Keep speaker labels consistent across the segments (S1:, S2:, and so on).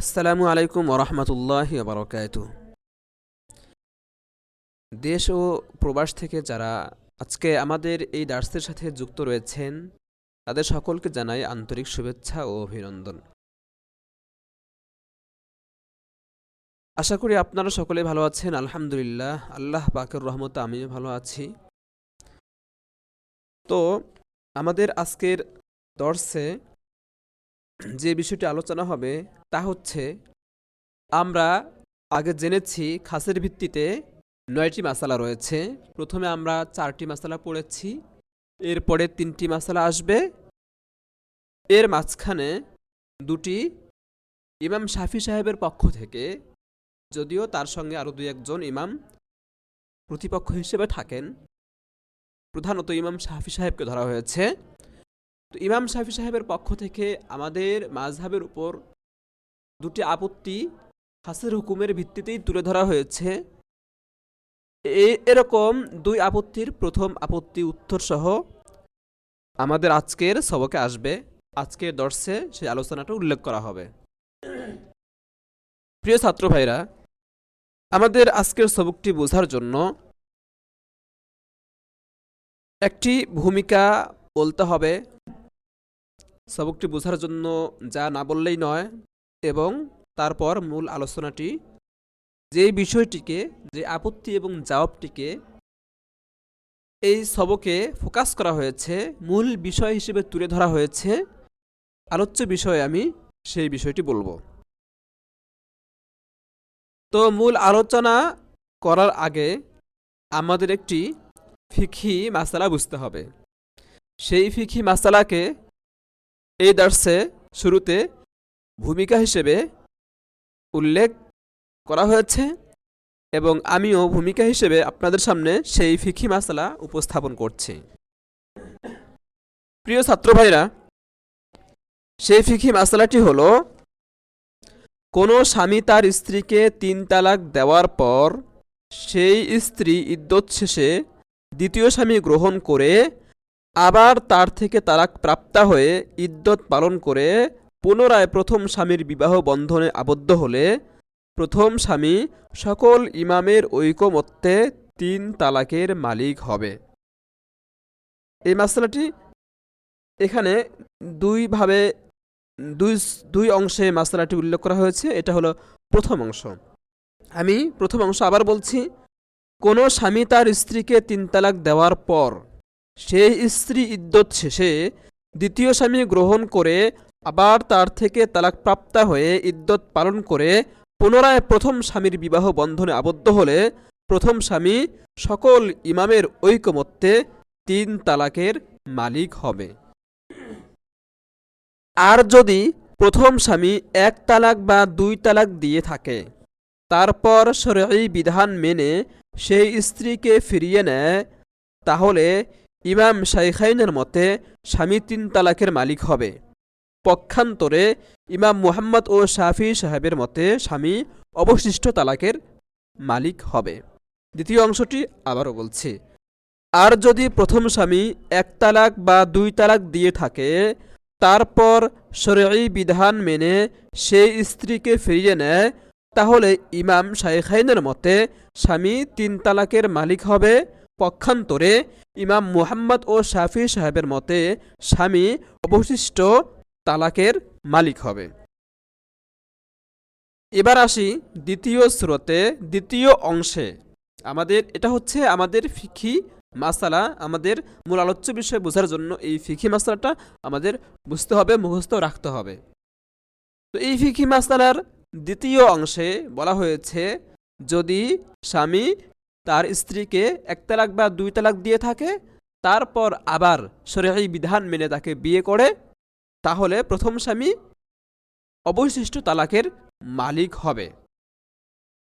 S1: আসসালামু আলাইকুম ওরহমতুল্লাহি বারাকাতুহু। দেশ ও প্রবাস থেকে যারা আজকে আমাদের এই দার্সের সাথে যুক্ত রয়েছেন তাদের সকলকে জানাই আন্তরিক শুভেচ্ছা ও অভিনন্দন। আশা করি আপনারা সকলে ভালো আছেন। আলহামদুলিল্লাহ, আল্লাহ পাকের রহমতে আমিও ভালো আছি। তো আমাদের আজকের দর্সে যে বিষয়টি আলোচনা হবে তা হচ্ছে, আমরা আগে জেনেছি খাসের ভিত্তিতে ৯টি মাসালা রয়েছে। প্রথমে আমরা 4টি মাসালা পড়েছি, এরপরে 3টি মাসালা আসবে, এর মাঝখানে 2টি ইমাম শাফি সাহেবের পক্ষ থেকে, যদিও তার সঙ্গে আরও 2-1 ইমাম প্রতিপক্ষ হিসেবে থাকেন, প্রধানত ইমাম শাফি সাহেবকে ধরা হয়েছে। তো ইমাম শাফি সাহেবের পক্ষ থেকে আমাদের মাযহাবের উপর 2টি আপত্তি খাসের হুকুমের ভিত্তিতেই তুলে ধরা হয়েছে। এরকম 2 আপত্তির প্রথম আপত্তি উত্তর সহ আমাদের আজকের সবকে আসবে, আজকের দর্শে সেই আলোচনাটা উল্লেখ করা হবে। প্রিয় ছাত্র ভাইরা, আমাদের আজকের সবকটি বোঝার জন্য একটি ভূমিকা বলতে হবে। সবকটি বোঝার জন্য যা না বললেই নয়, এবং তারপর মূল আলোচনাটি, যে বিষয়টিকে, যে আপত্তি এবং জবাবটিকে এই সবকে ফোকাস করা হয়েছে, মূল বিষয় হিসেবে তুলে ধরা হয়েছে, আলোচ্য বিষয়ে আমি সেই বিষয়টি বলবো। তো মূল আলোচনা করার আগে আমাদের একটি ফিকহি মাসালা বুঝতে হবে। সেই ফিকহি মাসালাকে এই দার্সে শুরুতে ভূমিকা হিসেবে উল্লেখ করা হয়েছে, এবং আমিও ভূমিকা হিসেবে আপনাদের সামনে সেই ফিকহি মাসালা উপস্থাপন করছি। প্রিয় ছাত্র ভাইরা, সেই ফিকহি মাসালাটি হলো, কোনো স্বামী তার স্ত্রীকে 3 তালাক দেওয়ার পর সেই স্ত্রী ইদ্যত শেষে দ্বিতীয় স্বামী গ্রহণ করে আবার তার থেকে তালাক প্রাপ্তা হয়ে ইদ্যত পালন করে পুনরায় প্রথম স্বামীর বিবাহ বন্ধনে আবদ্ধ হলে প্রথম স্বামী সকল ইমামের ঐকমত্যে 3 তালাকের মালিক হবে। এই মাসলাটি এখানে দুই অংশে মাসলাটি উল্লেখ করা হয়েছে। এটা হলো প্রথম অংশ। আমি প্রথম অংশ আবার বলছি। কোনো স্বামী তার স্ত্রীকে 3 তালাক দেওয়ার পর সেই স্ত্রী ইদ্যত শেষে দ্বিতীয় স্বামী গ্রহণ করে আবার তার থেকে তালাক প্রাপ্তা হয়ে ইদ্যত পালন করে পুনরায় প্রথম স্বামীর বিবাহ বন্ধনে আবদ্ধ হলে প্রথম স্বামী সকল ইমামের ঐকমত্যে 3 তালাকের মালিক হবে। আর যদি প্রথম স্বামী 1 তালাক বা 2 তালাক দিয়ে থাকে, তারপর শরঈ বিধান মেনে সেই স্ত্রীকে ফিরিয়ে নেয়, তাহলে ইমাম শাইখাইনের মতে স্বামী 3 তালাকের মালিক হবে। পক্ষান্তরে ইমাম মুহাম্মদ ও শাফি সাহেবের মতে স্বামী অবশিষ্ট তালাকের মালিক হবে। দ্বিতীয় অংশটি আবারও বলছি। আর যদি প্রথম স্বামী 1 তালাক বা 2 তালাক দিয়ে থাকে, তারপর শরঈ বিধান মেনে সেই স্ত্রীকে ফিরিয়ে নেয়, তাহলে ইমাম শাইখাইনের মতে স্বামী 3 তালাকের মালিক হবে। পক্ষান্তরে ইমাম মুহাম্মদ ও শাফি সাহেবের মতে স্বামী অবশিষ্ট তালাকের মালিক হবে। এবার আসি দ্বিতীয় সূরতে, দ্বিতীয় অংশে। এটা হচ্ছে আমাদের ফিকহি মাসালা। আমাদের মূল আলোচ্য বিষয় বোঝার জন্য এই ফিকহি মাসালাটা আমাদের বুঝতে হবে, মুখস্থ রাখতে হবে। তো এই ফিকহি মাসালার দ্বিতীয় অংশে বলা হয়েছে, যদি স্বামী তার স্ত্রীকে 1 তালাক বা 2 তালাক দিয়ে থাকে, তারপর আবার শরঈ বিধান মেনে তাকে বিয়ে করে, তাহলে প্রথম স্বামী অবশিষ্ট তালাকের মালিক হবে।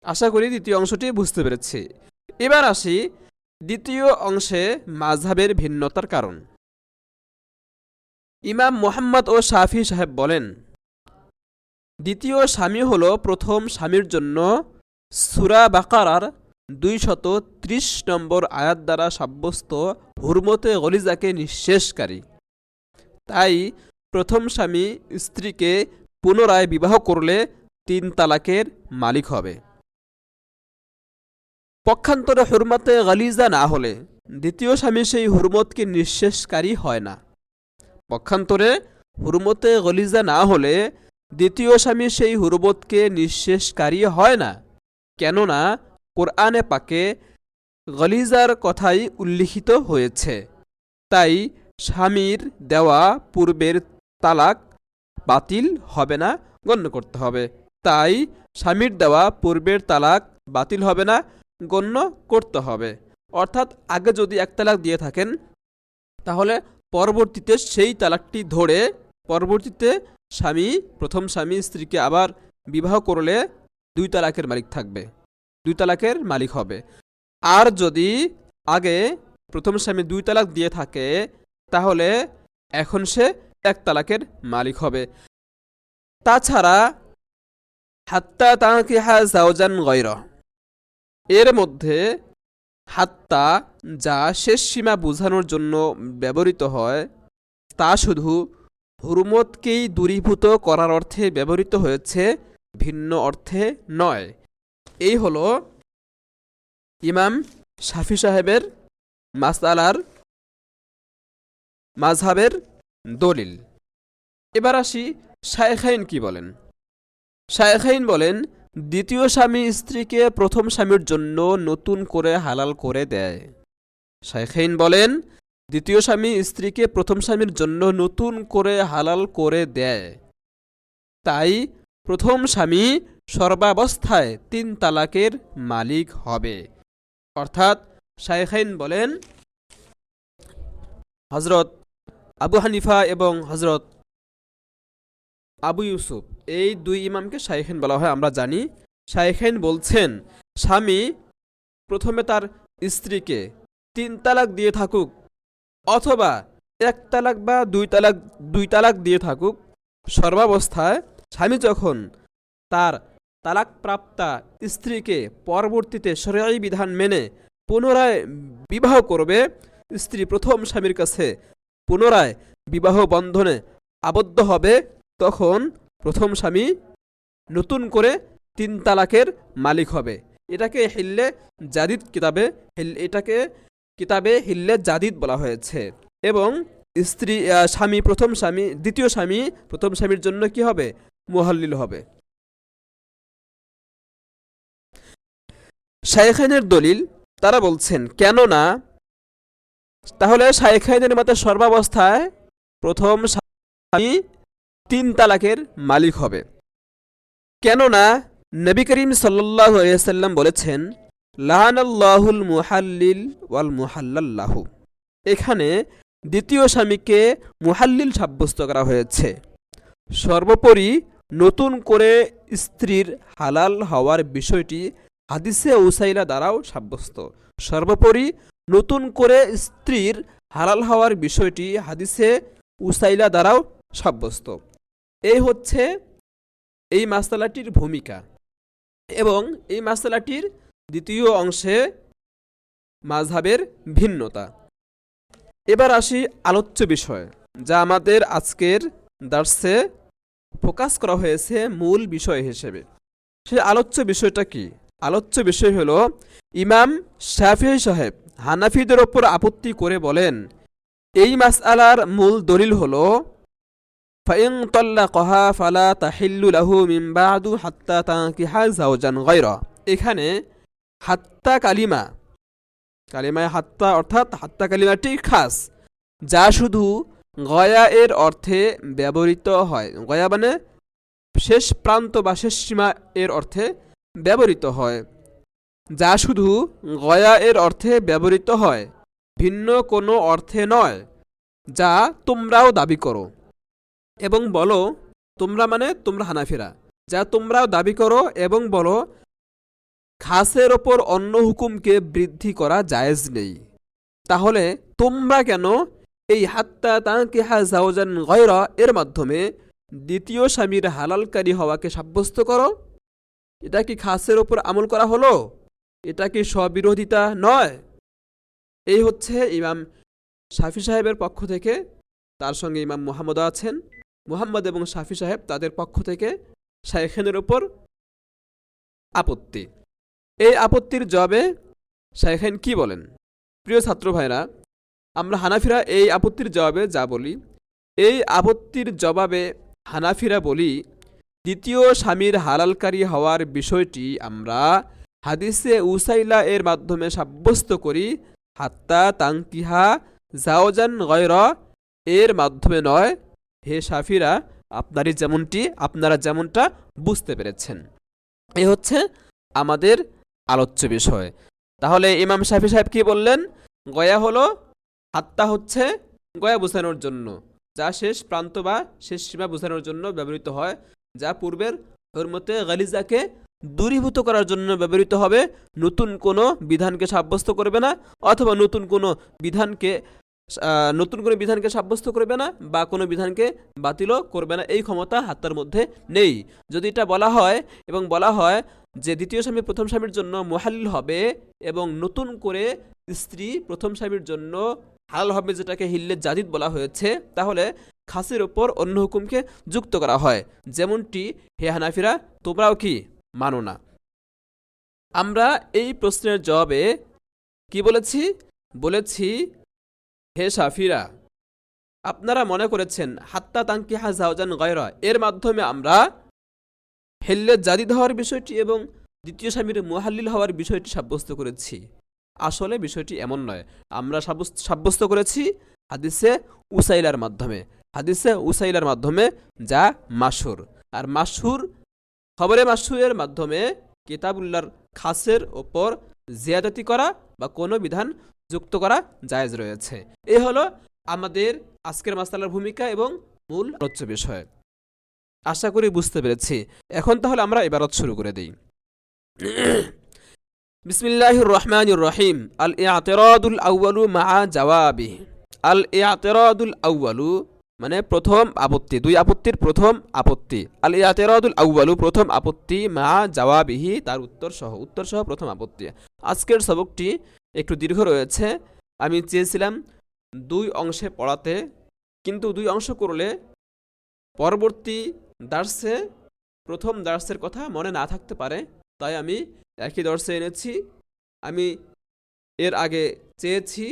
S1: আশা করি দ্বিতীয় অংশটি বুঝতে পেরেছি। এবার আসি দ্বিতীয় অংশে মাযহাবের ভিন্নতার কারণ। ইমাম মুহাম্মদ ও শাফি সাহেব বলেন, দ্বিতীয় স্বামী হলো প্রথম স্বামীর জন্য সূরা বাকারার 230 নম্বর আয়াত দ্বারা সাব্যস্ত হুরমতে গলিজাকে নিঃশেষকারী। তাই প্রথম স্বামী স্ত্রীকে পুনরায় বিবাহ করলে তিন তালাকের মালিক হবে। পক্ষান্তরে হুরমতে গালিজা না হলে দ্বিতীয় স্বামী সেই হুরমতকে নিঃশেষকারী হয় না। পক্ষান্তরে হুরমতে গলিজা না হলে দ্বিতীয় স্বামী সেই হুরমতকে নিঃশেষকারী হয় না, কেননা কোরআনে পাকে গলিজার কথাই উল্লিখিত হয়েছে। তাই স্বামীর দেওয়া পূর্বের তালাক বাতিল হবে না, গণ্য করতে হবে। তাই স্বামীর দেওয়া পূর্বের তালাক বাতিল হবে না, গণ্য করতে হবে। অর্থাৎ আগে যদি এক তালাক দিয়ে থাকেন, তাহলে পরবর্তীতে সেই তালাকটি ধরে পরবর্তীতে প্রথম স্বামী স্ত্রীকে আবার বিবাহ করলে দুই তালাকের মালিক থাকবে, দুই তালাকের মালিক হবে। আর যদি আগে প্রথম স্বামী দুই তালাক দিয়ে থাকে, তাহলে এখন সে এক তালাকের মালিক হবে। তাছাড়া হাত্তা তানকিহা যাওজান গায়রা, এর মধ্যে হাত্তা যা শেষ সীমা বোঝানোর জন্য ব্যবহৃত হয়, তা শুধু হুরমতকেই দূরীভূত করার অর্থে ব্যবহৃত হয়েছে, ভিন্ন অর্থে নয়। এই হলো ইমাম শাফি সাহেবের মাসআলার মাযহাবের দলিল। এবার আসি শায়খাইন কি বলেন। শায়খাইন বলেন, দ্বিতীয় স্বামী স্ত্রীকে প্রথম স্বামীর জন্য নতুন করে হালাল করে দেয়। শায়খাইন বলেন, দ্বিতীয় স্বামী স্ত্রীকে প্রথম স্বামীর জন্য নতুন করে হালাল করে দেয়। তাই প্রথম স্বামী সর্বাবস্থায় তিন তালাকের মালিক হবে। অর্থাৎ শায়খাইন বলেন, হযরত আবু হানিফা এবং হযরত আবু ইউসুফ, এই দুই ইমামকে শায়খাইন বলা হয়, আমরা জানি। শায়খাইন বলছেন, স্বামী প্রথমে তার স্ত্রীকে তিন তালাক দিয়ে থাকুক অথবা এক তালাক বা দুই তালাক দিয়ে থাকুক, সর্বাবস্থায় স্বামী যখন তার তালাকপ্রাপ্তা স্ত্রীকে পরবর্তীতে শরঈ বিধান মেনে পুনরায় বিবাহ করবে, স্ত্রী প্রথম স্বামীর কাছে পুনরায় বিবাহ বন্ধনে আবদ্ধ হবে, তখন প্রথম স্বামী নতুন করে তিন তালাকের মালিক হবে। এটাকে হিল্লে জাদিদ কিতাবে হিল্লে জাদিদ বলা হয়েছে। এবং দ্বিতীয় স্বামী প্রথম স্বামীর জন্য কি হবে? মুহাল্লিল হবে। শায়খাইনের দলিল, তারা বলছেন, কেননা তাহলে শায়খাইনের মতে সর্বাবস্থায় প্রথম স্বামী তিন তালাকের মালিক হবে, কেননা নবী করিম সাল্লাল্লাহু আলাইহি ওয়াসাল্লাম বলেছেন, লাআনাল্লাহুল মুহাল্লিল ওয়াল মুহাল্লাল্লাহু। এখানে দ্বিতীয় স্বামীকে মুহাল্লিল সাব্যস্ত করা হয়েছে। সর্বোপরি নতুন করে স্ত্রীর হালাল হওয়ার বিষয়টি হাদিসে উসাইলা দ্বারাও সাব্যস্ত। সর্বোপরি নতুন করে স্ত্রীর হালাল হওয়ার বিষয়টি হাদিসে উসাইলা দ্বারাও সাব্যস্ত। এই হচ্ছে এই মাসআলাটির ভূমিকা এবং এই মাসআলাটির দ্বিতীয় অংশে মাযহাবের ভিন্নতা। এবার আসি আলোচ্য বিষয়, যা আমাদের আজকের দার্সে ফোকাস করা হয়েছে মূল বিষয় হিসেবে। সেই আলোচ্য বিষয়টা কি? আলোচ্য বিষয় হলো, ইমাম শাফিঈ সাহেব হানাফিদের ওপর আপত্তি করে বলেন, এই মাসআলার মূল দলিল হলো, ফাইন তাল্লাকাহা ফালা তাহিল্লু লাহু মিন বাদু হাত্তা তানকিহা যাওজান গায়রা। এখানে হাত্তা কালিমায় হাত্তা, অর্থাৎ হাত্তা কালিমাটি খাস, যা শুধু গয়া এর অর্থে ব্যবহৃত হয়। গয়া মানে শেষ প্রান্ত বা শেষ সীমা এর অর্থে ব্যবহৃত হয়, যা শুধু গয়া এর অর্থে ব্যবহৃত হয়, ভিন্ন কোনো অর্থে নয়, যা তোমরাও দাবি করো এবং বলো। তোমরা মানে তোমরা হানাফিরা, যা তোমরাও দাবি করো এবং বলো, খাসের ওপর অন্য হুকুমকে বৃদ্ধি করা জায়েজ নেই। তাহলে তোমরা কেন এই হাত্তা তানকিহা যাওজান গায়রা এর মাধ্যমে দ্বিতীয় স্বামীর হালালকারী হওয়াকে সাব্যস্ত করো? এটা কি খাসের ওপর আমল করা হলো? এটা কি স্ববিরোধিতা নয়? এই হচ্ছে ইমাম শাফি সাহেবের পক্ষ থেকে, তার সঙ্গে ইমাম মুহাম্মদ আছেন। মুহাম্মদ এবং শাফি সাহেব তাদের পক্ষ থেকে শায়খাইনের ওপর আপত্তি। এই আপত্তির জবাবে শাইখাইন কি বলেন? প্রিয় ছাত্র ভাইরা, আমরা হানাফিরা এই আপত্তির জবাবে যা বলি, এই আপত্তির জবাবে হানাফিরা বলি, দ্বিতীয় স্বামীর হালালকারী হওয়ার বিষয়টি আমরা হাদিসে উসাইলা এর মাধ্যমে সাব্যস্ত করি, হাত্তা তাংকিহা জাওজান গয়রা এর মাধ্যমে নয়। হে শাফিরা, আপনারা যেমনটা বুঝতে পেরেছেন। এ হচ্ছে আমাদের আলোচ্য বিষয়। তাহলে ইমাম শাফি সাহেব কি বললেন? গয়া হলো, হাত্তা হচ্ছে গয়া বোঝানোর জন্য, যা শেষ প্রান্ত বা শেষ সীমা বোঝানোর জন্য ব্যবহৃত হয়, যা পূর্বের হরমতে গালিজাকে দূরীভূত করার জন্য ব্যবহৃত হবে। নতুন কোনো বিধানকে সাব্যস্ত করবে না, অথবা নতুন কোনো বিধানকে সাব্যস্ত করবে না, বা কোনো বিধানকে বাতিলও করবে না। এই ক্ষমতা হাত্তার মধ্যে নেই। যদি এটা বলা হয় এবং বলা হয় যে দ্বিতীয় স্বামী প্রথম স্বামীর জন্য মুহাল্লিল হবে, এবং নতুন করে স্ত্রী প্রথম স্বামীর জন্য হালাল হবে, যেটাকে হিল্লে জাদিদ বলা হয়েছে, তাহলে খাসির ওপর অন্য হুকুমকে যুক্ত করা হয়। যেমনটি হে হানাফিরা তোমরাও কি মানো না? আমরা এই প্রশ্নের জবাবে কি বলেছি, হে শাফিরা, আপনারা মনে করেছেন হাত্তা তাংকিহা জাওজান গায়রা এর মাধ্যমে আমরা হিল্লে জাদিদ হওয়ার বিষয়টি এবং দ্বিতীয় স্বামীর মুহাল্লিল হওয়ার বিষয়টি সাব্যস্ত করেছি। আসলে বিষয়টি এমন নয়। আমরা সাব্যস্ত করেছি হাদিসে উসাইলার মাধ্যমে, যা মাশহুর। আর খবরে মাশহুরের মাধ্যমে কিতাবুল্লাহর খাসের ওপর জিয়াদতি করা বা কোনো বিধান যুক্ত করা জায়েজ রয়েছে। এ হলো আমাদের আজকের মাসআলার ভূমিকা এবং মূল আলোচ্য বিষয়। আশা করি বুঝতে পেরেছি। এখন তাহলে আমরা ইবারত শুরু করে দিই। বিসমিল্লাহির রহমানির রহিম। আল ইআতিরাদুল আউয়ালু মাআ জাওয়াবিহি। আল ইআতিরাদুল আউয়ালু মানে প্রথম আপত্তি, দুই আপত্তির প্রথম আপত্তি। আল ইআতিরাদুল আউয়ালু প্রথম আপত্তি, মাআ জাওয়াবিহি তার উত্তর সহ প্রথম আপত্তি। আজকের সবকটি একটু দীর্ঘ রয়েছে। আমি চেয়েছিলাম দুই অংশে পড়াতে, কিন্তু দুই অংশ করলে পরবর্তী দার্সে প্রথম দার্সের কথা মনে না থাকতে পারে, তাই আমি একই দর্শে এনেছি। আমি এর আগে চেয়েছি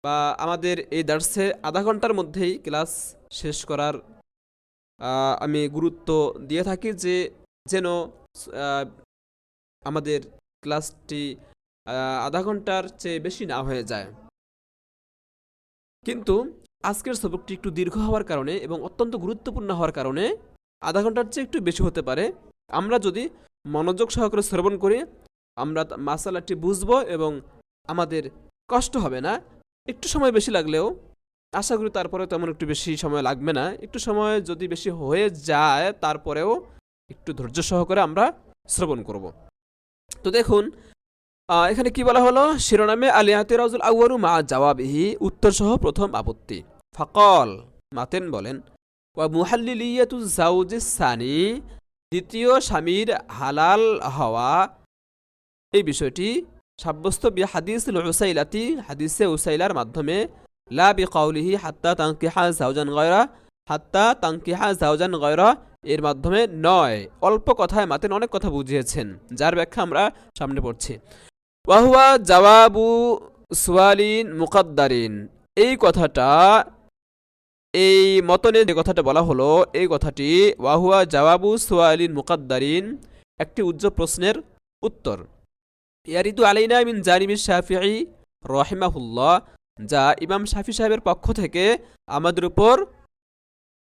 S1: বা আমাদের এই দার্সে আধা ঘন্টার মধ্যেই ক্লাস শেষ করার আমি গুরুত্ব দিয়ে থাকি, যেন আমাদের ক্লাসটি আধা ঘন্টার চেয়ে বেশি না হয়ে যায়। কিন্তু আজকের সবকটি একটু দীর্ঘ হওয়ার কারণে এবং অত্যন্ত গুরুত্বপূর্ণ হওয়ার কারণে আধা ঘন্টার চেয়ে একটু বেশি হতে পারে। আমরা যদি মনোযোগ সহকারে শ্রবণ করি, আমরা মাসালাটি বুঝবো এবং আমাদের কষ্ট হবে না। একটু সময় বেশি লাগলেও আশা করি তারপরে তেমন একটু বেশি সময় লাগবে না। একটু সময় যদি বেশি হয়ে যায়, তারপরেও একটু ধৈর্য সহকারে আমরা শ্রবণ করব। তো দেখুন, এখানে কি বলা হলো? শিরোনামে আল ইআতিরাজুল আউয়ালু মা জাওয়াবিহি, উত্তর সহ প্রথম আপত্তি। ফাকাল, মাতেন বলেন, ওয়া মুহাল্লিলিয়াতু জাওজিস সানি, দ্বিতীয় স্বামীর হালাল হওয়া এই বিষয়টি সাব্যস্ত বি হাদিসুল উসাইলাতি, হাদিসে উসাইলার মাধ্যমে, লা বিকাউলিহি হাত্তা তানকিহা জাওজান গায়রা এর মাধ্যমে নয়। অল্প কথায় মাতেন অনেক কথা বুঝিয়েছেন, যার ব্যাখ্যা আমরা সামনে পড়ছি। ওয়াহুয়া জাওয়াবু সুয়ালিন মুকাদ্দারিন, এই কথাটা, এই মতনে যে কথাটা বলা হলো, এই কথাটি ওয়াহুয়া জাওয়াবু সুয়ালিন মুকাদ্দারিন, একটি উজ্জ্বল প্রশ্নের উত্তর। ইয়ারিদু আলাইনা মিন জানিবি শাফিঈ রাহিমাহুল্লাহ, যা ইমাম শাফি সাহেবের পক্ষ থেকে আমাদের উপর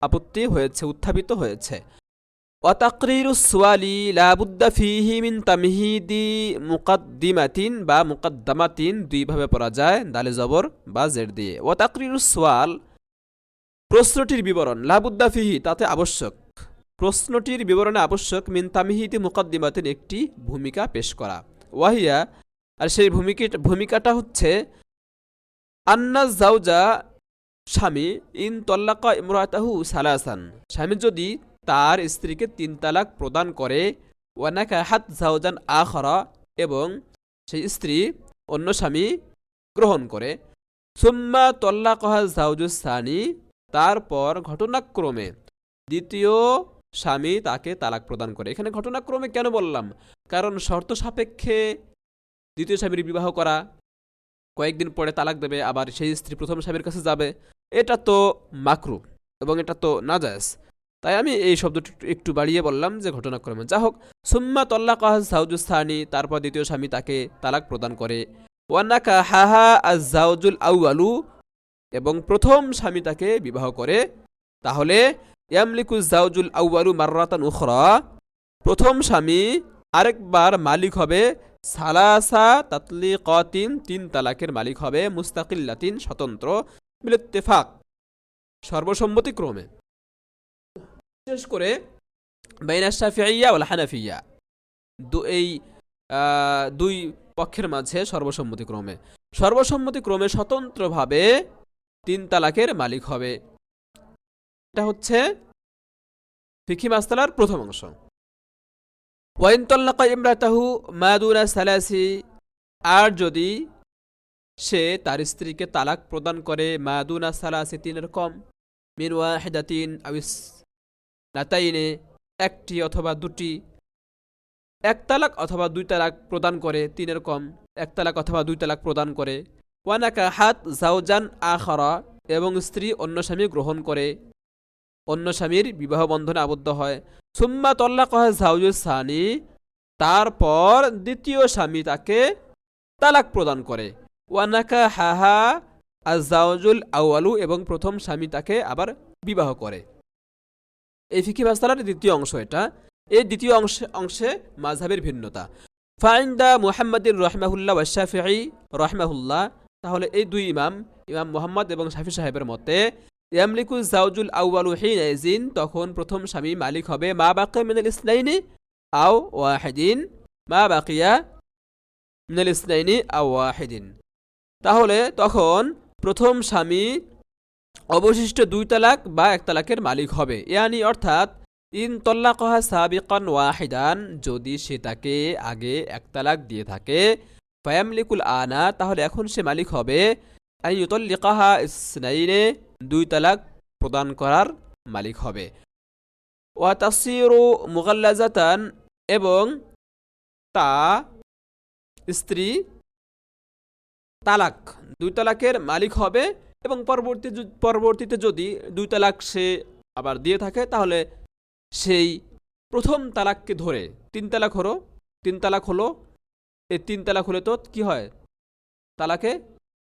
S1: আপত্তি হয়েছে, উত্থাপিত হয়েছে। ওয়া তাকরিরুস সুয়ালি লা বুদ্দা ফীহি মিন তামহিদি মুকাদ্দিমাতিন বা মুকাদ্দামাতিন, দুই ভাবে পড়া যায়, দালে জবর বা জের দিয়ে। ওয়া তাকরিরুস সুয়াল, প্রশ্নটির বিবরণ, লা বুদ্দা ফীহি তাতে আবশ্যক, প্রশ্নটির বিবরণে আবশ্যক, মিন তামহিদি মুকাদ্দিমাতিন একটি ভূমিকা পেশ করা। ওয়াহিয়া, আর সেই ভূমিকাটা হচ্ছে, আন্না জাওজা স্বামী, ইন তল্লাকা ইমরাতাহু সালাসান, স্বামী যদি তার স্ত্রীকে 3 তালাক প্রদান করে, ওয়ানাকাহাত জাওজান আখরা, এবং সেই স্ত্রী অন্য স্বামী গ্রহণ করে, সুম্মা তল্লাকাহা জাওজুস সানি, তারপর ঘটনাক্রমে দ্বিতীয় স্বামী তাকে তালাক প্রদান করে। এখানে ঘটনাক্রমে কেন বললাম? কারণ শর্ত সাপেক্ষে দ্বিতীয় স্বামীর বিবাহ করা, কয়েকদিন পরে তালাক দেবে, আবার সেই স্ত্রী প্রথম স্বামীর কাছে যাবে, এটা তো মাকরু এবং এটা তো নাজায়েজ। তাই আমি এই শব্দটি একটু বাড়িয়ে বললাম যে ঘটনাক্রমে। যা হোক, সুম্মা তল্লাকাহা যাওজুস সানি, তারপর দ্বিতীয় স্বামী তাকে তালাক প্রদান করে। ওয়ানাকাহাহা আয-যাওজুল আউয়ালু, এবং প্রথম স্বামী তাকে বিবাহ করে। তাহলে ইয়ামলিকু যাওজুল আউয়ালু মাররাতান উখরা, প্রথম স্বামী আরেকবার মালিক হবে সালাসা তাতলিকাতিন, 3 তালাকের মালিক হবে, মুস্তাকিল্লাতিন, স্বতন্ত্র, বিল ইত্তেফাক, সর্বসম্মতিক্রমে। বিশেষ করে বাইনা শাফিঈয়া ওয়াল হানাফিয়া, এই দুই পক্ষের মাঝে সর্বসম্মতিক্রমে স্বতন্ত্রভাবে 3 তালাকের মালিক হবে। এটা হচ্ছে ফিকহি মাসআলার প্রথম অংশ। ওয়াইন তাল্লাকা ইমরাতাহু মা দুনা সালাসি, আর যদি সে তার স্ত্রীকে তালাক প্রদান করে মা দুনা সালাসি, 3 কম, মিন ওয়াহিদাতিন আও ইসনাতাইনে, 1টি অথবা 2টি, 1 তালাক অথবা 2 তালাক প্রদান করে, 3 কম, 1 তালাক অথবা 2 তালাক প্রদান করে। ওয়ানাকাহাত যাওজান আখারা, এবং স্ত্রী অন্য স্বামী গ্রহণ করে, অন্য স্বামীর বিবাহ বন্ধনে আবদ্ধ হয়। সুম্মা তল্লাকাহা যাওজুস সানি, তারপর দ্বিতীয় স্বামী তাকে তালাক প্রদান করে। ওয়ানাকাহাহা আয-যাওজুল আউয়ালু, এবং প্রথম স্বামী তাকে আবার বিবাহ করে। এই ফিকহি মাসআলার দ্বিতীয় অংশ এটা। এই দ্বিতীয় অংশে মাযহাবের ভিন্নতা। ফাইন্দা মুহাম্মাদির রাহমাহুল্লাহ ওয়া শাফিঈ রাহমাহুল্লাহ, তাহলে এই দুই ইমাম মুহাম্মদ এবং শাফি সাহেবের মতে ইয়ামলিকু যাওজুল আউয়ালু হিনাইজিন, তখন প্রথম স্বামী মালিক হবে মা বাকিয়া মিনাল ইসনাইনি আও ওয়াহিদিন, মা বাকিয়া মিনাল ইসনাইনি আও ওয়াহিদিন। তাহলে তখন প্রথম স্বামী অবশিষ্ট 2 তালাক বা 1 তালাকের মালিক হবে। ইয়ানি অর্থাৎ ইন তল্লাকাহা সাবিকান ওয়াহিদান, যদি সে তাকে আগে 1 তালাক দিয়ে থাকে, ফায়ামলিকুল আনা, তাহলে এখন সে মালিক হবে আন ইউতাল্লিকাহা ইসনাইনে, 2 তালাক প্রদান করার মালিক হবে। ওয়া তাসিরু মুগাল্লাজাতান, এবং তা স্ত্রী তালাক 2 তালাকের মালিক হবে, এবং পরবর্তীতে যদি 2 তালাক সে আবার দিয়ে থাকে, তাহলে সেই প্রথম তালাককে ধরে 3 তালাক হলো, এই 3 তালাক হলে তো কি হয়? তালাকে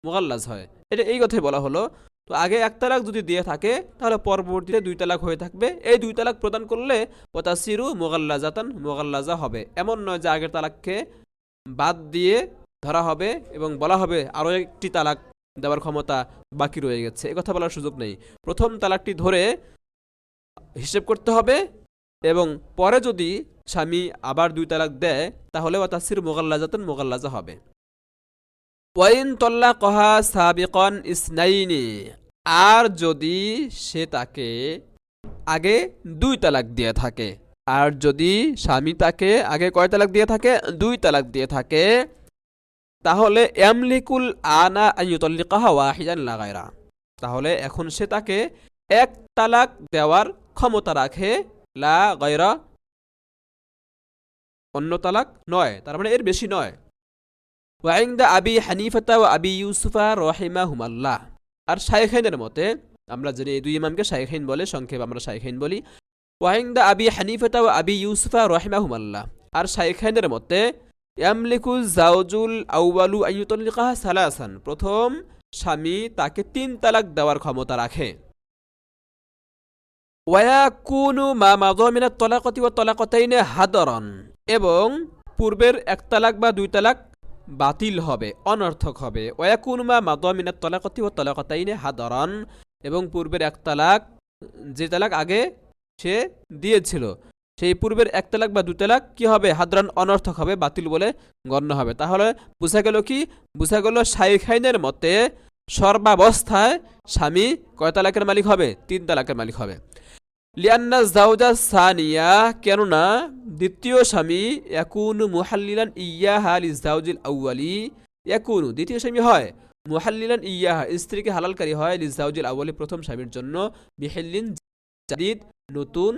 S1: মুগাল্লাজ হয়। এটা এই কথাই বলা হলো। তো আগে 1 তালাক যদি দিয়ে থাকে, তাহলে পরবর্তীতে 2 তালাক হয়ে থাকবে। এই 2 তালাক প্রদান করলে ওয়াতাসিরু মুগাল্লাজাতান, মুগাল্লাজা হবে। এমন নয় যে আগের তালাককে বাদ দিয়ে ধরা হবে এবং বলা হবে আরও 1টি তালাক দেওয়ার ক্ষমতা বাকি রয়ে গেছে, এ কথা বলার সুযোগ নেই। প্রথম তালাকটি ধরে হিসেব করতে হবে, এবং পরে যদি স্বামী আবার 2 তালাক দেয়, তাহলে ওয়াতাসির মুগাল্লাজাতান, মুগাল্লাজা হবে। ওয়াইন তল্লাকাহা সাবিকান ইসনাইনি, আর যদি সে তাকে আগে 2 তালাক দিয়ে থাকে, আর যদি স্বামী তাকে আগে কয় তালাক দিয়ে থাকে? 2 তালাক দিয়ে থাকে, তাহলে ইয়ামলিকুল আনা আন ইউতাল্লিকাহা ওয়াহিদান লা গায়রা, তাহলে এখন সে তাকে 1 তালাক দেওয়ার ক্ষমতা রাখে, লা গায়রা, অন্য তালাক নয়, তার মানে এর বেশি নয়। ওয়া ইনদা আবি হানিফাতা ওয়া আবি ইউসুফা রাহিমাহুমাল্লাহ, আর শাইখাইনের মতে, আমরা জানি এই 2 ইমামকে শাইখাইন বলে, সংক্ষেপে আমরা শাইখাইন বলি। ওয়া ইনদা আবি হানিফাতা ওয়া আবি ইউসুফা রাহিমাহুমাল্লাহ, আর শাইখাইনের মতে ইয়ামলিকু যাওজুল আউয়ালু আন ইউতাল্লিকাহা সালাসান, প্রথম স্বামী তাকে 3 তালাক দেওয়ার ক্ষমতা রাখে। ওয়ায়াকুনু মা মাযা মিনাত তালাকাতি ওয়া তালাকাতাইনি হাদারান, এবং পূর্বের 1 তালাক বা 2 তালাক বাতিল হবে, অনর্থক হবে। ওয়ায়াকুনু মা মাযা মিনাত তালাকাতি ওয়া তালাকাতাইনি হাদারান, এবং পূর্বের 1 তালাক, যে তালাক আগে সে দিয়েছিল, সেই পূর্বের 1 তালাক বা 2 তালাক কি হবে? হাদরান, অনর্থক হবে, বাতিল বলে গণ্য হবে। তাহলে বোঝা গেল কি? বোঝা গেল শাইখাইনের মতে সর্বাবস্থায় স্বামী কয় তালাকের মালিক হবে? 3 তালাকের মালিক হবে। লিআন্না যাওজা সানিয়া, কেননা দ্বিতীয় স্বামী ইয়াকুনু মুহাল্লিলান ইয়াহা লিযাওজিল আউয়ালি, ইয়াকুনু দ্বিতীয় স্বামী হয় মুহাল্লিলান ইয়াহা, স্ত্রীকে হালালকারী হয়, লিযাওজিল আউয়ালি প্রথম স্বামীর জন্য, বিহিল্লিন জাদিদ নতুন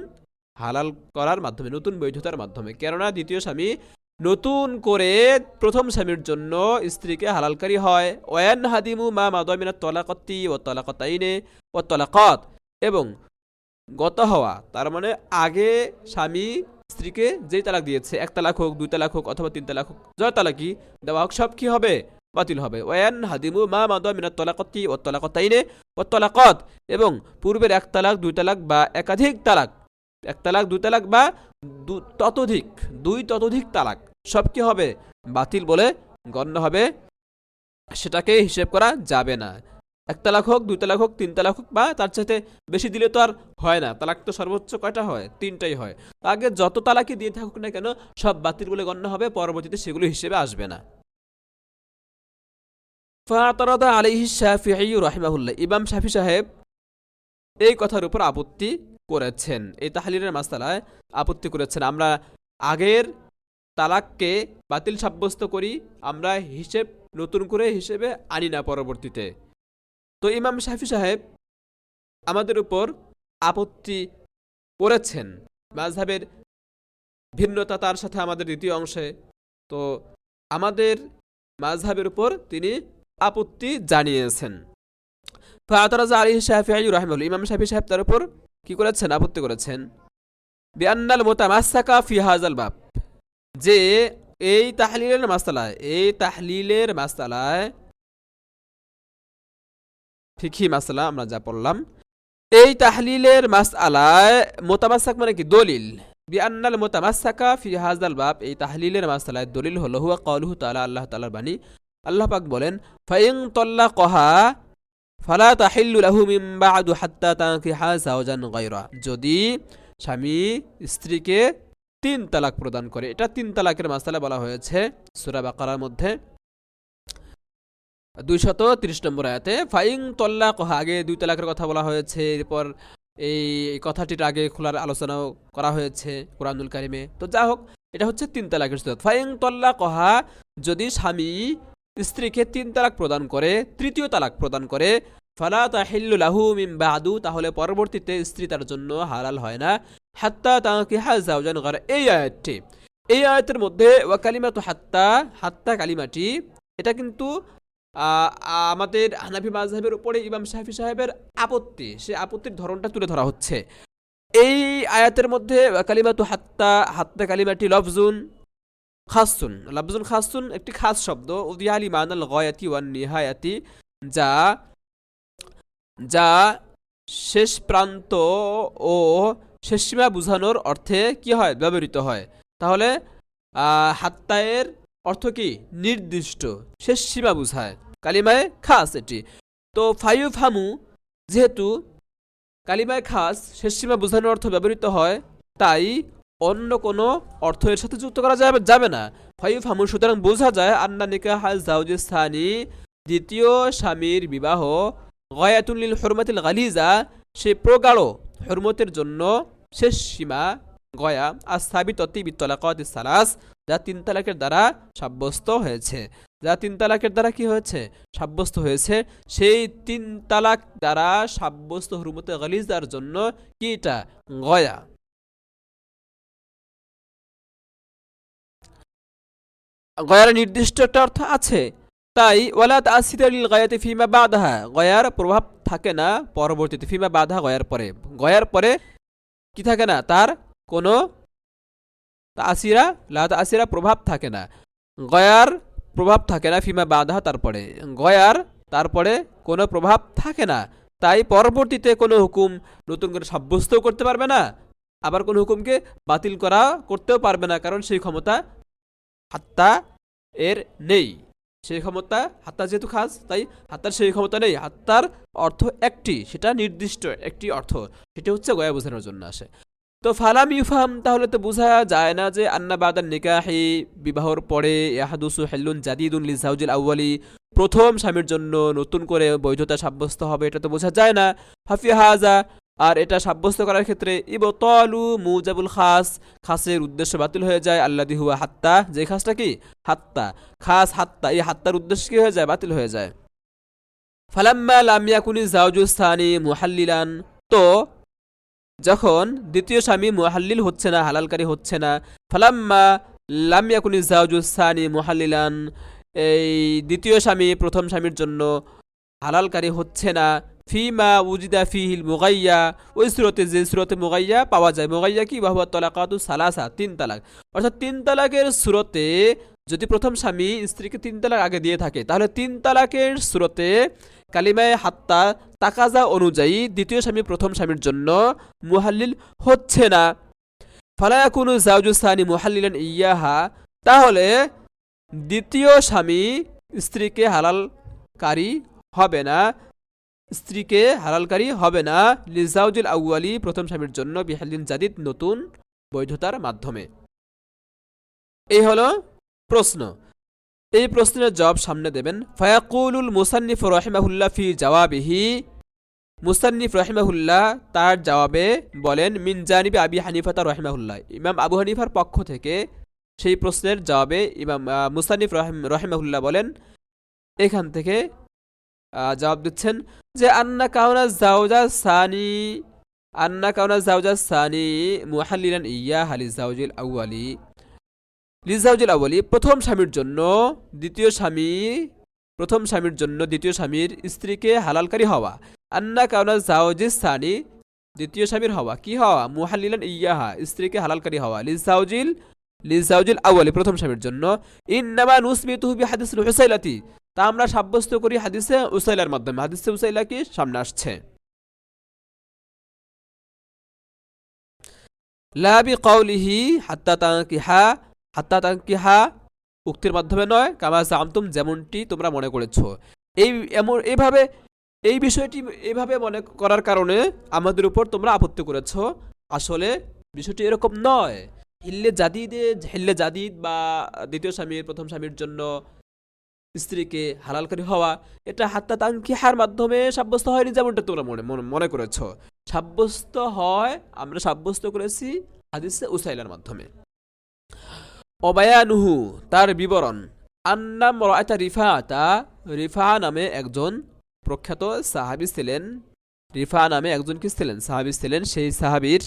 S1: হালাল করার মাধ্যমে, নতুন বৈধতার মাধ্যমে। কেননা দ্বিতীয় স্বামী নতুন করে প্রথম স্বামীর জন্য স্ত্রীকে হালালকারী হয়। ওয়ান হাদিমু মা মাদামিনা তলাকতি ও তলাকতাইনে ও তলাকত, এবং গত হওয়া তার মানে আগে স্বামী স্ত্রীকে যেই তালাক দিয়েছে, এক তালাক হোক, দুই তালাক হোক, অথবা তিন তালাক হোক, জয় তালাকি দেওয়া হোক, সব কি হবে? বাতিল হবে। ওয়ান হাদিমু মা মাদামিনা তলাকতি ও তলাকতাইনে ও তলাকত, এবং পূর্বের এক তালাক, দুই তালাক বা একাধিক তালাক, এক তালাক, দুই তালাক বা ততোধিক, দুই ততোধিক তালাক, সব কি হবে? বাতিল বলে গণ্য হবে, সেটাকে হিসেব করা যাবে না। এক তালাক হোক, দুই তালাক হোক, তিন তালাক হোক, বা তার চাইতে বেশি দিলে তো আর হয় না। তালাক তো সর্বোচ্চ কয়টা হয়? তিনটাই হয়। আগে যত তালাকই দিয়ে থাকুক না কেন, সব বাতিল বলে গণ্য হবে, পরবর্তীতে সেগুলো হিসেবে আসবে না। ফাতারাদা আলাইহি শাফিঈ রাহিমাহুল্লাহ, ইমাম শাফি সাহেব এই কথার উপর আপত্তি করেছেন, এই তাহলিলের মাসআলায় আপত্তি করেছেন। আমরা আগের তালাককে বাতিল সাব্যস্ত করি, আমরা হিসেব নতুন করে হিসেবে আনি না পরবর্তীতে। তো ইমাম শাফি সাহেব আমাদের উপর আপত্তি করেছেন, মাযহাবের ভিন্নতা তার সাথে আমাদের দ্বিতীয় অংশে, তো আমাদের মাযহাবের উপর তিনি আপত্তি জানিয়েছেন। ফাতারাজা আলাইহি শাফিঈ রাহিমাহুল্লাহ, ইমাম শাফি সাহেব তার উপর কি করেছেন? আপত্তি করেছেন। বিআন্নাল মুতামাসসাকা ফি হাযাল বাব, যে এই তাহলিলের মাসআলায় ফিকহি মাসআলা আমরা যা পড়লাম, এই তাহলিলের মাসআলায় মুতামাসসাক মানে কি? দলিল। বিআন্নাল মুতামাসসাকা ফি হাযাল বাব, এই তাহলিলের মাসআলায় দলিল হলো হুয়া কাউলুহু তাআলা, আল্লাহ তাআলার বাণী। আল্লাহ পাক বলেন, ফাইন তাল্লাকাহা ফালা তাহিল্লু লাহু মিন বা'দু হাত্তা তানকিহা যাওজান গায়রা, যদি স্বামী স্ত্রীকে তিন তালাক প্রদান করে। এটা তিন তালাকের মাসআলা বলা হয়েছে সূরা বাকারার মধ্যে 230 নম্বর আয়াতে। ফাইন তাল্লাকাহা, আগে দুই তালাকের কথা বলা হয়েছে, এরপর এই কথাটির আগে খোলার আলোচনাও করা হয়েছে কুরআনুল কারিমে। তো যা হোক, এটা হচ্ছে তিন তালাকের সূরা। ফাইন তাল্লাকাহা, যদি স্বামী স্ত্রীকে তিন তালাক প্রদান করে, তৃতীয় তালাক প্রদান করে, ফালা তাহিল্লু লাহু মিন বা'দু, তাহলে পরবর্তীতে স্ত্রী তার জন্য হালাল হয় না, হাত্তা তানকিহা যাওজান গায়রা। এই আয়াতের মধ্যে ওয়া কালিমাতু হাত্তা, হাত্তা কালিমাটি, এটা কিন্তু আমাদের হানাফি মাযহাবের উপরে ইমাম শাফি সাহেবের আপত্তি, সে আপত্তির ধরনটা তুলে ধরা হচ্ছে এই আয়াতের মধ্যে। ওয়া কালিমাতু হাত্তা, হাত্তা কালিমাটি লফজুন খাসুন, একটি খাস শব্দ, উদিয়ালি মানাল গায়াতি ওয়ান নিহায়াতি, যা শেষ প্রান্ত ও শেষ সীমা বুঝানোর অর্থে কি হয়? ব্যবহৃত হয়। তাহলে হাত্তায়ের অর্থ কি? নির্দিষ্ট, শেষ সীমা বুঝায়, কালিমায়ে খাস এটি। তো ফায়ুফহামু, যেহেতু কালিমায়ে খাস শেষ সীমা বুঝানোর অর্থ ব্যবহৃত হয়, তাই অন্য কোনো অর্থ এর সাথে যুক্ত করা যাবে না। ফায়ুফহামু, সুতরাং বোঝা যায়, আন্না নিকাহা যাওজিস সানি, দ্বিতীয় স্বামীর বিবাহ, গায়াতুল লিল হুরমাতিল গালিজা, সে প্রগাঢ় হুরমতের জন্য শেষ সীমা, গয়া আস-সাবিতাতি বিত-তালাকাতিস সালাস, যা তিন তালাকের দ্বারা সাব্যস্ত হয়েছে, যা তিন তালাকের দ্বারা কি হয়েছে? সাব্যস্ত হয়েছে। সেই তিন তালাক দ্বারা সাব্যস্ত হুরমতে গালিজার জন্য কি? এটা গয়া। গয়ার নির্দিষ্ট একটা অর্থ আছে, তাই ওয়ালা তাসিরা লিল গায়াতি ফিমা বাদাহা, গয়ার প্রভাব থাকে না পরবর্তীতে, ফিমা বাদাহা, গয়ার পরে কি থাকে না? তার কোনো তাসিরা প্রভাব থাকে না, গয়ার প্রভাব থাকে না, ফিমা বাদাহা, তারপরে কোনো প্রভাব থাকে না। তাই পরবর্তীতে কোনো হুকুম নতুন করে সাব্যস্ত করতে পারবে না, আবার কোনো হুকুমকে বাতিল করতেও পারবে না, কারণ সেই ক্ষমতা হাত্তা এর নেই। সেই ক্ষমতা, হাত্তা যেহেতু খাস, তাই হাত্তার সেই ক্ষমতা নেই। হাত্তার অর্থ একটি, সেটা নির্দিষ্ট একটি অর্থ, সেটা হচ্ছে গয়া বোঝানোর জন্য আসে। তো ফালাম ইউফাম, তাহলে তো বোঝা যায় না যে আন্না বাদান নিকাহি, বিবাহর পরে, ইয়াহাদুসু হিল্লুন জাদিদুন লিজাওজিল আউয়ালি, প্রথম স্বামীর জন্য নতুন করে বৈধতা সাব্যস্ত হবে, এটা তো বোঝা যায় না। হাফি হাজা, আর এটা সাব্যস্ত করার ক্ষেত্রে ইবতালু মুজাবুল খাসের উদ্দেশ্য বাতিল হয়ে যায়, আল্লাযী হুয়া হাত্তা, যে খাসটা কি? হাত্তা, খাস হাত্তা, এই হাত্তার উদ্দেশ্য কি হয়ে যায়? বাতিল হয়ে যায়। ফালাম্মা লাম ইয়াকুনি যাওজুস সানি মুহাল্লিলান, তো যখন দ্বিতীয় স্বামী মুহাল্লিল হচ্ছে না, হালালকারী হচ্ছে না, ফালাম্মা লাম ইয়াকুনি জাওজু সানি মুহাল্লিলান, এই দ্বিতীয় স্বামী প্রথম স্বামীর জন্য হালালকারী হচ্ছে না, ফিমা উজিদা ফিহিল মুগাইয়া, ওই সুরতে যে সুরতে মুগাইয়া পাওয়া যায়, মুগাইয়া কি বাহুয়া তলাকাতু সালাসা, 3 তালাক, অর্থাৎ 3 তালাকের সুরতে যদি প্রথম স্বামী স্ত্রীকে 3 তালাক আগে দিয়ে থাকে, তাহলে 3 তালাকের সুরতে কালিমায়ে হাত্তা তাকাজা অনুযায়ী দ্বিতীয় স্বামী প্রথম স্বামীর জন্য মুহাল্লিল হচ্ছে না। ফালা ইয়াকুনু জাওজু সানি মুহাল্লিলান ইয়াহা, তাহলে দ্বিতীয় স্বামী স্ত্রীকে হালালকারী হবে না, স্ত্রীকে হালালকারী হবে না লিজাউজিল আউয়ালি, প্রথম স্বামীর জন্য বিহাল্লিন জাদিদ, নতুন বৈধতার মাধ্যমে। এই হলো প্রশ্ন। এই প্রশ্নের জবাব সামনে দেবেন। ফায়াকুলুল মুসান্নিফ রাহিমাহুল্লাহ ফি জাওয়াবিহি, মুসান্নিফ রাহিমাহুল্লাহ তার জবাবে বলেন, মিন জানিবি আবি হানিফা রাহিমাহুল্লাহ, ইমাম আবু হানিফার পক্ষ থেকে সেই প্রশ্নের জবাবে ইমাম মুসান্নিফ রাহিমাহুল্লাহ বলেন, এখান থেকে জবাব দিচ্ছেন যে আন্না কাউনা জাওজা সানি মুহাল্লিলান ইয়া লিজাউজিল আউয়ালি, লিজাউজিল আউয়ালি প্রথম স্বামীর জন্য দ্বিতীয় স্বামীর স্ত্রীকে হালালকারী হওয়া, আন্না কাউনা জাওজিস সানি দ্বিতীয় স্বামীর হওয়া, কি হওয়া, মুহাল্লিলান ইয়াহা স্ত্রীকে হালালকারী হওয়া, লিজাউজিল আউয়ালি প্রথম স্বামীর জন্য, ইন্নামা নুসবিতুহু বিহাদিসিল হুসাইলাতি, তা আমরা সাব্যস্ত করি হাদিসে উসাইলার মাধ্যমে। হাদিসে উসাইলা কি সামনে আসছে, লা বিকাউলিহি হাত্তা তানকিহা উক্তির মাধ্যমে নয়, কামা জামতুম যেমনটি তোমরা মনে করেছো। এই বিষয়টি এইভাবে মনে করার কারণে আমাদের উপর তোমরা আপত্তি করেছো। আসলে বিষয়টি এরকম নয়। হিল্লে জাদিদ বা দ্বিতীয় স্বামীর প্রথম স্বামীর জন্য স্ত্রীকে হালালকারী হওয়া, এটা হাত্তা তানকিহার মাধ্যমে সাব্যস্ত হয়নি যেমনটা তোমরা মনে করেছ। সাব্যস্ত হয়, আমরা সাব্যস্ত করেছি হাদিসে উসাইলার মাধ্যমে। অবায়ানুহু তার বিবরণ, আন্নাম রাআতা রিফা নামে একজন প্রখ্যাত সাহাবী ছিলেন, রিফা নামে একজন কি ছিলেন, সাহাবী ছিলেন। সেই সাহাবীর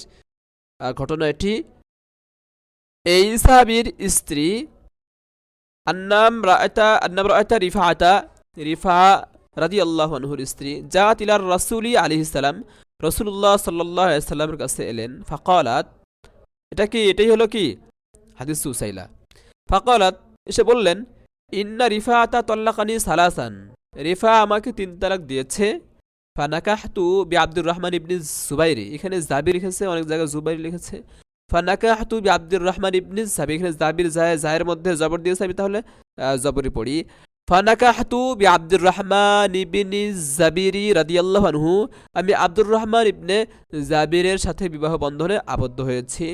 S1: ঘটনা এটি, এই সাহাবীর স্ত্রী আন্নাম রাআতা রিফা রাদিয়াল্লাহু আনহুর স্ত্রী জাত ইলার রাসূলি আলাইহিস সালাম, রাসূলুল্লাহ সাল্লাল্লাহু আলাইহি সাল্লামের কাছে এলেন। ফাকালাত, এটাই হলো কি হাদিস উসাইলা। ফাকালাত এসে বললেন, ইন্না রিফাআতা তাল্লাকানি সালাসান, রিফা আমাকে 3 তালাক দিয়েছে। ফানাকাহতু বি আব্দুর রহমান ইবনে জুবাইর, এখানে জাবির লিখেছে, অনেক জায়গায় জুবাইর লিখেছে। ফানাকাহতু বি আব্দুর রহমান ইবনে জাবির, এখানে জাবির জায়ের মধ্যে জবর দিয়েছে, আমি তাহলে জবরই পড়ি। ফানাকাহতু বি আব্দুর রহমান ইবনে জাবিরি রাদিয়াল্লাহু আনহু, আমি আব্দুর রহমান ইবনে জাবিরের সাথে বিবাহ বন্ধনে আবদ্ধ হয়েছি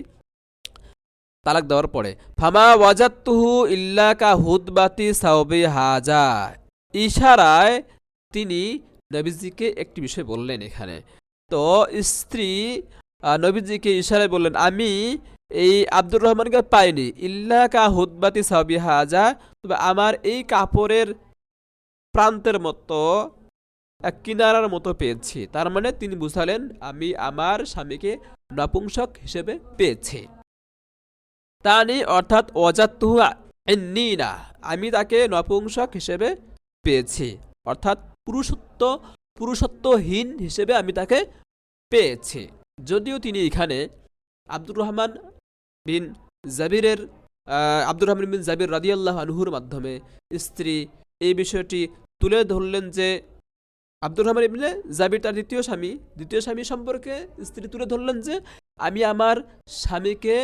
S1: তালাক দেওয়ার পরে। ফামা ওয়াজাতুহু ইল্লা কা হুদবাতি সাওবি হাজা, ইশারায় তিনি নবীজিকে একটি বিষয় বললেন এখানে। তো স্ত্রী নবীজিকে ইশারায় বললেন, আমি এই আব্দুর রহমানকে পাইনি, ইল্লা কা হুদবাতি সাওবি হাজা, তবে আমার এই কাপড়ের প্রান্তের মতো, কিনারার মতো পেয়েছি। তার মানে তিনি বুঝালেন আমি আমার স্বামীকে নপুংসক হিসেবে পেয়েছি। তানি অর্থাৎ ওয়াজাতুহু ইন্নিনা, আমি তাকে নপুংসক হিসেবে পেয়েছি, অর্থাৎ পুরুষত্বহীন হিসেবে আমি তাকে পেয়েছি। যদিও তিনি এখানে আব্দুর রহমান বিন জাবির রাদিয়াল্লাহু আনহুর মাধ্যমে স্ত্রী এই বিষয়টি তুলে ধরলেন যে আব্দুর রহমান ইবনে জাবির তার দ্বিতীয় স্বামী সম্পর্কে স্ত্রী তুলে ধরলেন যে আমি আমার স্বামীকে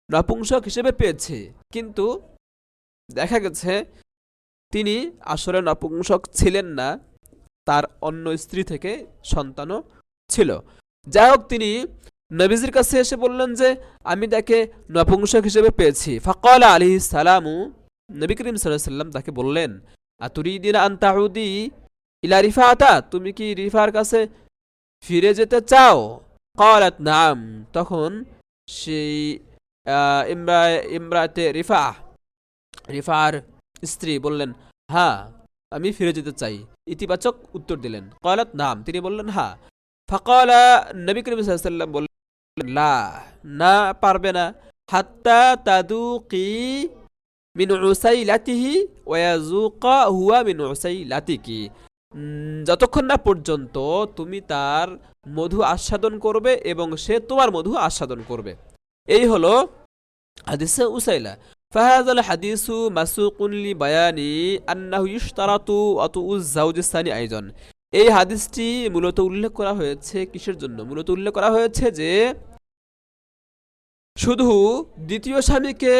S1: নপুংসক হিসেবে পেয়েছি, কিন্তু দেখা গেছে তিনি আসলে নপুংসক ছিলেন না, তার অন্য স্ত্রী থেকে সন্তানও ছিল। যাই হোক, তিনি নবীজির কাছে এসে বললেন যে আমি তাকে নপুংসক হিসেবে পেয়েছি। ফাকালা আলাইহিস সালামু, নবী করিম সাল্লাল্লাহু আলাইহি ওয়াসাল্লাম তাকে বললেন, আতুরিদিনা আন তাউদি ইলা রিফাআতা, তুমি কি রিফার কাছে ফিরে যেতে চাও? ক্বালাত নাম, তখন সেই ইমরাতে রিফার স্ত্রী বললেন, হ্যাঁ আমি ফিরে যেতে চাই, ইতিবাচক উত্তর দিলেন। ক্বালাত নাম, তিনি বললেন হ্যাঁ। ফাকালা, নবী করিম সাল্লাল্লাহু আলাইহি ওয়াসাল্লাম বললেন, লা, না পারবে না। হাত্তা তাদুকি মিন উসাইলাতিহি ওয়া ইয়াযুকা হুয়া মিন উসাইলাতিকি, যতক্ষণ না পর্যন্ত তুমি তার মধু আস্বাদন করবে এবং সে তোমার মধু আস্বাদন করবে। এই হলো হাদিসে উসাইলা। ফাহাযাল হাদিসু মাসুকুন লিবায়ানি আন্নাহু ইশতারাতু আতুউজ যাওজিস সানি আইজন। এই হাদিসটি মূলত উল্লেখ করা হয়েছে কিসের জন্য? মূলত উল্লেখ করা হয়েছে যে শুধু দ্বিতীয় স্বামীকে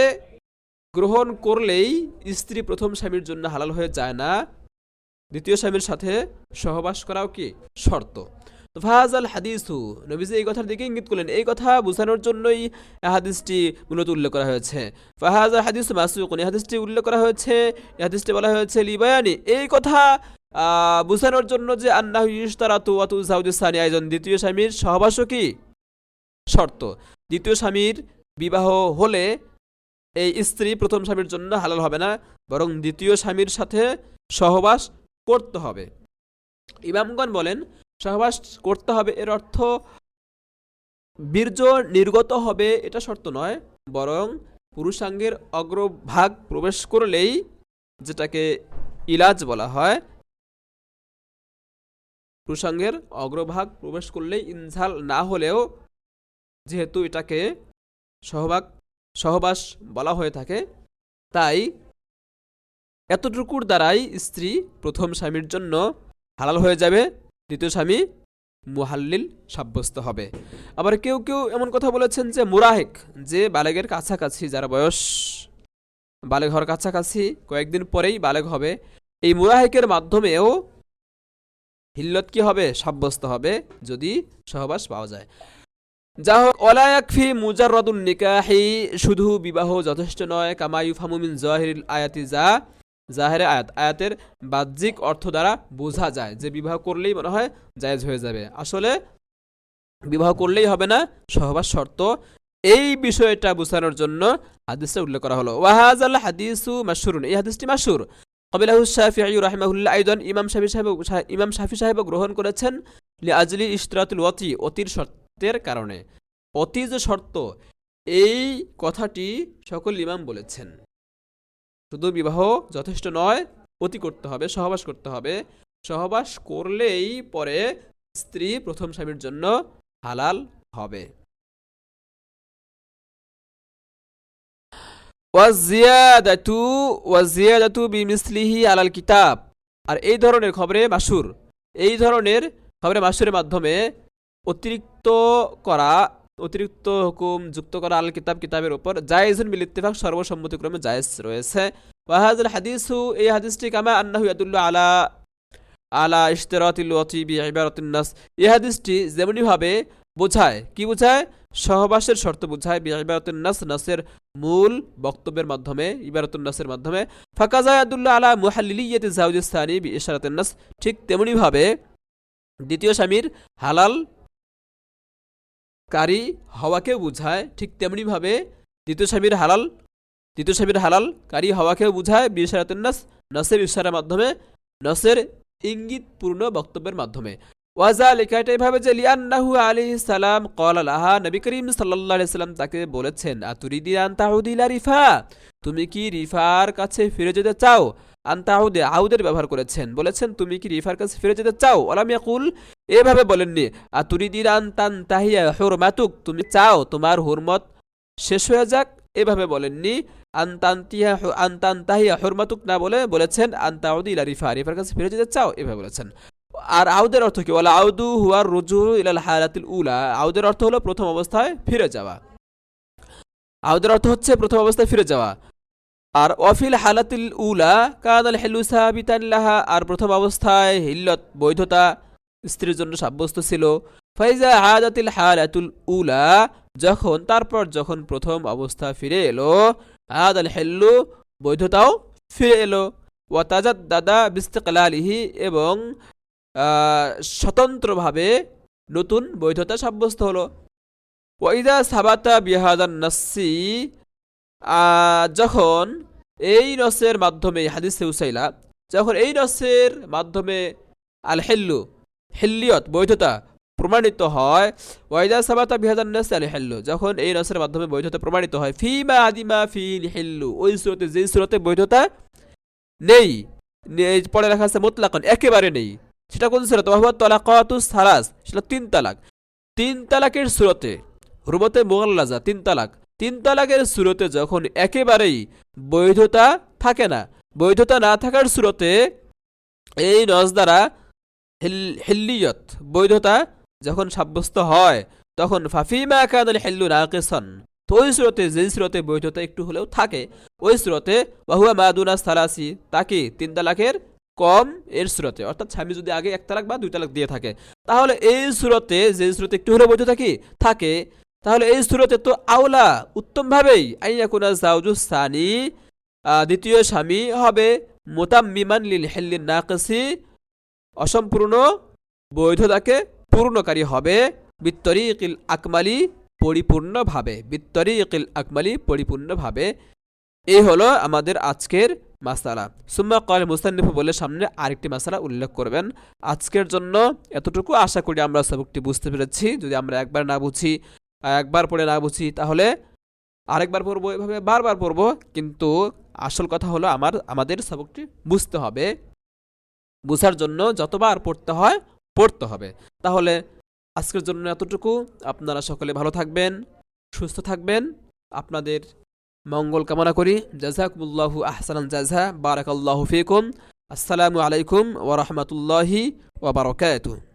S1: গ্রহণ করলেই স্ত্রী প্রথম স্বামীর জন্য হালাল হয়ে যায় না, দ্বিতীয় স্বামীর সাথে সহবাস করাও কি শর্ত। তো ফাহাজাল হাদিসু, নবীজি এই কথার দিকে ইঙ্গিত করলেন, এই কথা বোঝানোর জন্যই হাদিসটি মূলত উল্লেখ করা হয়েছে। ফাহাজাল হাদিসু মাসুকুন, এই হাদিসটি উল্লেখ করা হয়েছে, এই হাদিসটি বলা হয়েছে লিবায়ানি, এই কথা বোঝানোর জন্য যে আন্নাহু ইশতারাতু ওয়া তুযাওজু সানি আইজন, দ্বিতীয় স্বামীর সহবাসও কি শর্ত। দ্বিতীয় স্বামীর বিবাহ হলে এই স্ত্রী প্রথম স্বামীর জন্য হালাল হবে না, বরং দ্বিতীয় স্বামীর সাথে সহবাস করতে হবে। ইমামগণ বলেন সহবাস করতে হবে এর অর্থ বীর্য নির্গত হবে এটা শর্ত নয়, বরং পুরুষাঙ্গের অগ্রভাগ প্রবেশ করলেই, যেটাকে ইলাজ বলা হয়, পুরুষাঙ্গের অগ্রভাগ প্রবেশ করলেই, ইনঝাল না হলেও যেহেতু এটাকে সহবাস বলা হয়ে থাকে, তাই এতটুকুর দ্বারাই স্ত্রী প্রথম স্বামীর জন্য হালাল হয়ে যাবে, দ্বিতীয় স্বামী মুহাল্লিল সাব্যস্ত হবে। আবার কেউ কেউ এমন কথা বলেছেন যে মুরাহিক, যে বালেগের কাছাকাছি, যার বয়স বালেগ হওয়ার কাছাকাছি, কয়েকদিন পরেই বালেগ হবে, এই মুরাহিকের মাধ্যমেও হিল্লত কি হবে? সাব্যস্ত হবে, যদি সহবাস পাওয়া যায়। যা হোক, ওয়ালা ইয়াকফি মুজাররাদুন নিকাহি, শুধু বিবাহ যথেষ্ট নয়, কামা ইউফহামু মিন যাহিরিল আয়াতি, যা জাহেরে আয়াতের বাহ্যিক অর্থ দ্বারা বোঝা যায় যে বিবাহ করলেই মনে হয় জায়েজ হয়ে যাবে, আসলে বিবাহ করলেই হবে না, সহবাস শর্ত। এই বিষয়টা বোঝানোর জন্য হাদিসটা উল্লেখ করা হলো। ওয়াহাজাল হাদিসু মাশহুরুন, এই হাদিসটি মাশহুর। ক্বাবিলাহু শাফিঈ রাহিমাহুল্লাহ আইদান, ইমাম শাফি সাহেব গ্রহণ করেছেন লিআজলি ইশতিরাতুল ওয়াতি, অতির শর্তের কারণে। অতি যে শর্ত, এই কথাটি সকল ইমাম বলেছেন। শুধু বিবাহ যথেষ্ট নয়, অতি করতে হবে, সহবাস করতে হবে। সহবাস করলেই পরে স্ত্রী প্রথম স্বামীর জন্য হালাল হবে। ওয়াজিয়াদাতু বিমিসলিহি আলাল কিতাব, আর এই ধরনের খবরে মাশহুর, এই ধরনের খবরে মাশহুরের মাধ্যমে অতিরিক্ত হুকুম যুক্ত করা আল কিতাব, কিতাবের উপর, জায়েজুন বিল ইত্তিফাক, সর্বসম্মতিক্রমে জায়েজ রয়েছে। ওয়াহাযাল হাদিসু, এই হাদিসটি কামা আন্নাহু ইয়াদুল্লু আলা ইশতিরাতিল ওয়াতি বিইবারাতিন নাস, এই হাদিসটি যেমনি ভাবে বোঝায়, কি বোঝায়? সহবাসের শর্ত বোঝায়, বিইবারাতিন নাস, নাসের মূল বক্তব্যের মাধ্যমে, ইবারাতুন নাসের মাধ্যমে। ফাকাযা ইয়াদুল্লু আলা মুহাল্লিলিয়াতি যাওজিস সানি বিইশারাতিন নাস, ঠিক তেমনি ভাবে দ্বিতীয় স্বামীর হালাল কারী হওয়াকেও বুঝায়, ঠিক তেমনি ভাবে দ্বিতীয় স্বামীর হালাল কারী হওয়াকেও বুঝায় বিইশারাতিন নাস, নাসের ইশারার মাধ্যমে, নাসের ইঙ্গিতপূর্ণ বক্তব্যের মাধ্যমে। ওয়াযালিকা, এটা এভাবে যে লিআন্নাহু আলাইহিস সালাম ক্বালা লাহা, নবী করিম সাল্লাল্লাহু আলাইহি সাল্লাম তাকে বলেছেন, আতুরিদি আন তাউদি ইলা রিফা, তুমি কি রিফার কাছে ফিরে যেতে চাও? আন তাউদে, আউদের ব্যবহার করেছেন, বলেছেন তুমি কি রিফার কাছে ফিরে যেতে চাও? ওয়ালাম ইয়াকুল, এভাবে বলেননি আতুরিদি আন তানতাহিয়া হুরমাতুক, তুমি চাও তোমার হুরমত শেষ হয়ে যাক, এভাবে বলেননি। আনতান্তাহিয়া হুরমাতুক না বলে বলেছেন আনতাউদি ইলা রিফা, রিফার কাছে ফিরে যেতে চাও, এভাবে বলেছেন। আর আউদের অর্থ কি? ওয়ালা আউদু হুয়ার রুজু ইলাল হালাতিল উলা, আউদের অর্থ হলো প্রথম অবস্থায় ফিরে যাওয়া, আউদের অর্থ হচ্ছে প্রথম অবস্থায় ফিরে যাওয়া। আর ওয়াফিল হালাতিল উলা কানাল হিলু সাবিতান লাহা, আর প্রথম অবস্থায় হিল্লত বৈধতা স্ত্রীর জন্য সাব্যস্ত ছিল। ফাইজা আদাতিল হালাতুল উলা, যখন প্রথম অবস্থা ফিরে এলো, আদাল হিল্লু, বৈধতাও ফিরে এলো। ওয়া তাজাদ্দাদা বিস্তিকলালিহি, এবং স্বতন্ত্রভাবে নতুন বৈধতা সাব্যস্ত হলো। ওয়াইদা সাবাতা বিহাদান নাসি, যখন এই নসের মাধ্যমে, হাদিসে উসাইলা, যখন এই নসের মাধ্যমে আল হিল্লু, হিল্লিয়ত, বৈধতা প্রমাণিত হয়, ওয়াইদা সাবাতা বিহাদান নাস আল হিল্লু, যখন এই নাসের মাধ্যমে বৈধতা প্রমাণিত হয়, ফিমা আদিমা ফিল হিল্লু, ওই সূরাতে যেই সূরাতে বৈধতা নেই, পড়ে রাখা আছে মুতলাকান, একেবারে নেই, সেটা কোন সূরা? ওয়াহুয়া তালাকাতুস সালাস, সেটা 3 তালাক। 3 তালাকের সূরাতে, হুরমতে মুগাল্লাজা 3 তালাক, 3 তালাকের সূরাতে যখন একেবারেই বৈধতা থাকে না, বৈধতা না থাকার সূরাতে এই নস দ্বারা হিল্লিয়ত, বৈধতা যখন সাব্যস্ত হয়, তখন ফাফিমা কানাল হিল্লু নাকিসান, তো ওই সূরাতে যেই সূরাতে বৈধতা একটু হলেও থাকে, ওই সূরাতে ওয়াহুয়া মাদুনা সালাসি, তাকে 3 তালাকের কম এর সূরাতে, অর্থাৎ স্বামী যদি আগে 1 তালাক বা 2 তালাক দিয়ে থাকে, তাহলে এই সূরাতে যে সূরাতে একটু হলেও বৈধতা কি থাকে, তাহলে এই সূরাতে তো আওলা উত্তমভাবেই আইয়াকুনা জাওজুস সানি, দ্বিতীয় স্বামী হবে মুতাম্মিমান লিল হিল্লিন নাকিসি, অসম্পূর্ণ বৈধতাকে পূর্ণকারী হবে, বিত্তরিকিল আকমালি, পরিপূর্ণভাবে, বিত্তরিকিল আকমালি, পরিপূর্ণভাবে। এই হলো আমাদের আজকের মাসালা। সুম্মা ক্বাল মুসান্নিফ বলে সামনে আরেকটি মাসালা উল্লেখ করবেন। আজকের জন্য এতটুকু, আশা করি আমরা সবকটি বুঝতে পেরেছি। যদি আমরা একবার না বুঝি, একবার পড়ে না বুঝি, তাহলে আরেকবার পড়বো, এভাবে বারবার পড়বো, কিন্তু আসল কথা হলো আমাদের সবকটি বুঝতে হবে। বুঝার জন্য যতবার পড়তে হয় পড়তে হবে। তাহলে আজকের জন্য এতটুকু। আপনারা সকলে ভালো থাকবেন, সুস্থ থাকবেন, আপনাদের মঙ্গল কামনা করি। জাযাকুমুল্লাহু আহসানাল জাযা, বারাকাল্লাহু ফীকুম। আসসালামু আলাইকুম ওয়া রাহমাতুল্লাহি ওয়া বারাকাতুহু।